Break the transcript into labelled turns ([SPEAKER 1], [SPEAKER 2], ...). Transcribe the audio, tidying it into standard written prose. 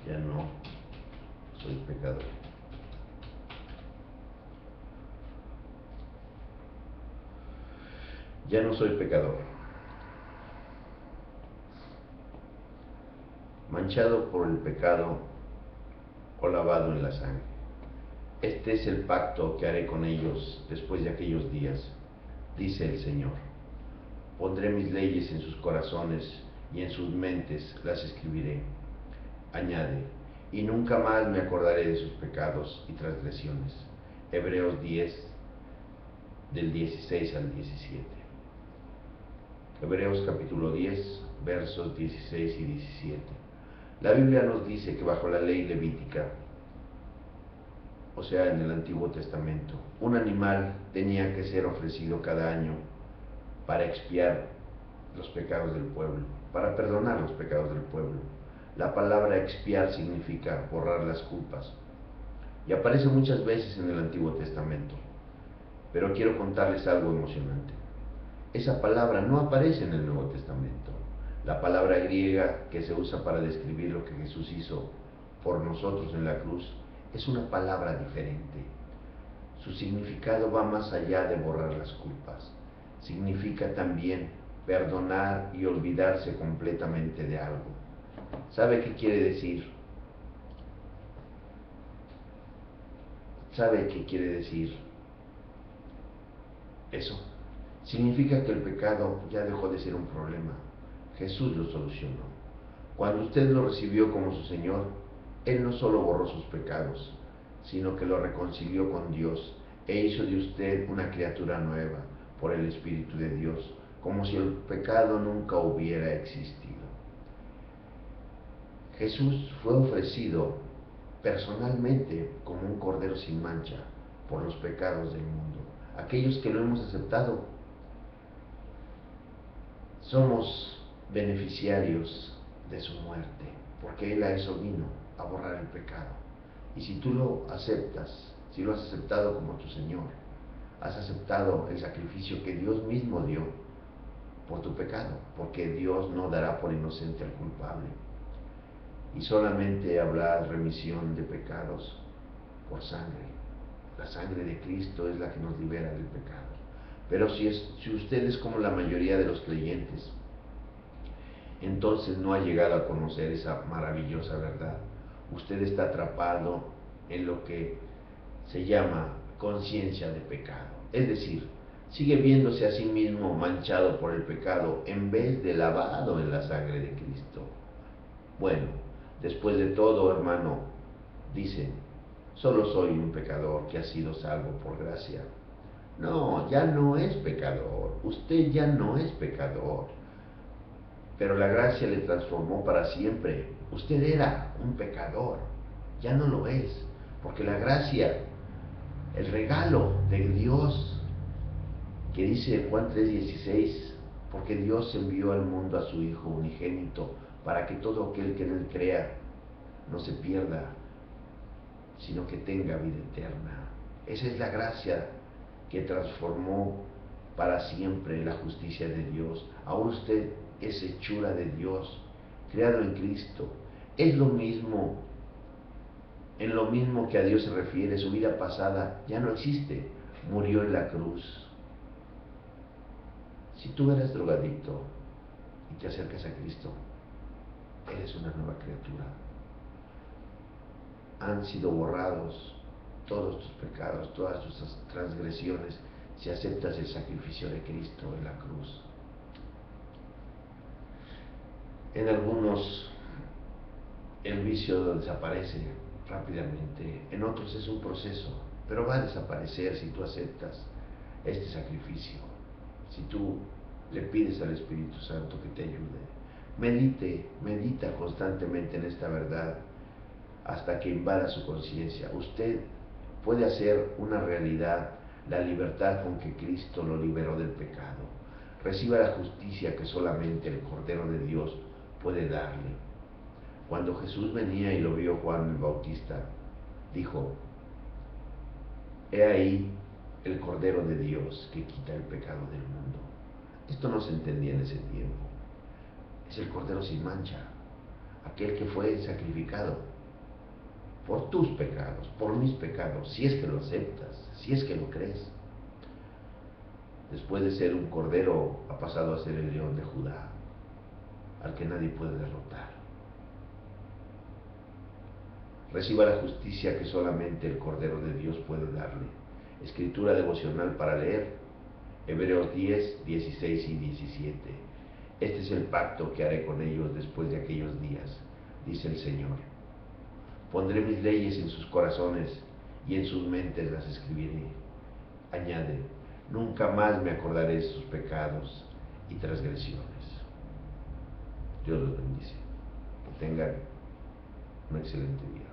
[SPEAKER 1] Ya no soy pecador. Ya no soy pecador. Manchado por el pecado o lavado en la sangre. Este es el pacto que haré con ellos después de aquellos días, dice el Señor. Pondré mis leyes en sus corazones y en sus mentes las escribiré. Añade, y nunca más me acordaré de sus pecados y transgresiones. Hebreos 10, del 16 al 17. Hebreos capítulo 10, versos 16 y 17. La Biblia nos dice que bajo la ley levítica, o sea, en el Antiguo Testamento, un animal tenía que ser ofrecido cada año para expiar los pecados del pueblo, para perdonar los pecados del pueblo. La palabra expiar significa borrar las culpas y aparece muchas veces en el Antiguo Testamento. Pero quiero contarles algo emocionante. Esa palabra no aparece en el Nuevo Testamento. La palabra griega que se usa para describir lo que Jesús hizo por nosotros en la cruz es una palabra diferente. Su significado va más allá de borrar las culpas. Significa también perdonar y olvidarse completamente de algo. ¿Sabe qué quiere decir? ¿Sabe qué quiere decir eso? Significa que el pecado ya dejó de ser un problema. Jesús lo solucionó. Cuando usted lo recibió como su Señor, Él no solo borró sus pecados, sino que lo reconcilió con Dios e hizo de usted una criatura nueva por el Espíritu de Dios, como si el pecado nunca hubiera existido. Jesús fue ofrecido personalmente como un cordero sin mancha por los pecados del mundo. Aquellos que lo hemos aceptado somos beneficiarios de su muerte, porque Él a eso vino, a borrar el pecado. Y si tú lo aceptas, si lo has aceptado como tu Señor, has aceptado el sacrificio que Dios mismo dio por tu pecado, porque Dios no dará por inocente al culpable. Y solamente habrá remisión de pecados por sangre. La sangre de Cristo es la que nos libera del pecado. Pero si usted es como la mayoría de los creyentes, entonces no ha llegado a conocer esa maravillosa verdad. Usted está atrapado en lo que se llama conciencia de pecado. Es decir, sigue viéndose a sí mismo manchado por el pecado en vez de lavado en la sangre de Cristo. Bueno, después de todo, hermano, dicen, solo soy un pecador que ha sido salvo por gracia. No, ya no es pecador. Usted ya no es pecador. Pero la gracia le transformó para siempre. Usted era un pecador, ya no lo es, porque la gracia, el regalo de Dios, que dice Juan 3:16, porque Dios envió al mundo a su Hijo unigénito, para que todo aquel que en Él crea no se pierda, sino que tenga vida eterna. Esa es la gracia que transformó para siempre la justicia de Dios. Ahora usted es hechura de Dios, creado en Cristo. Es lo mismo, en lo mismo que a Dios se refiere, su vida pasada ya no existe, murió en la cruz. Si tú eres drogadicto y te acercas a Cristo, eres una nueva criatura. Han sido borrados todos tus pecados, todas tus transgresiones, si aceptas el sacrificio de Cristo en la cruz. En algunos el vicio desaparece rápidamente, en otros es un proceso, pero va a desaparecer si tú aceptas este sacrificio, si tú le pides al Espíritu Santo que te ayude. Medita constantemente en esta verdad hasta que invada su conciencia. Usted puede hacer una realidad la libertad con que Cristo lo liberó del pecado. Reciba la justicia que solamente el Cordero de Dios puede darle. Cuando Jesús venía y lo vio Juan el Bautista, dijo, he ahí el Cordero de Dios que quita el pecado del mundo. Esto no se entendía en ese tiempo. Es el Cordero sin mancha, aquel que fue sacrificado por tus pecados, por mis pecados, si es que lo aceptas, si es que lo crees. Después de ser un cordero, ha pasado a ser el león de Judá, al que nadie puede derrotar. Reciba la justicia que solamente el Cordero de Dios puede darle. Escritura devocional para leer, Hebreos 10, 16 y 17. Este es el pacto que haré con ellos después de aquellos días, dice el Señor. Pondré mis leyes en sus corazones y en sus mentes las escribiré. Añade, nunca más me acordaré de sus pecados y transgresiones. Dios los bendice. Que tengan un excelente día.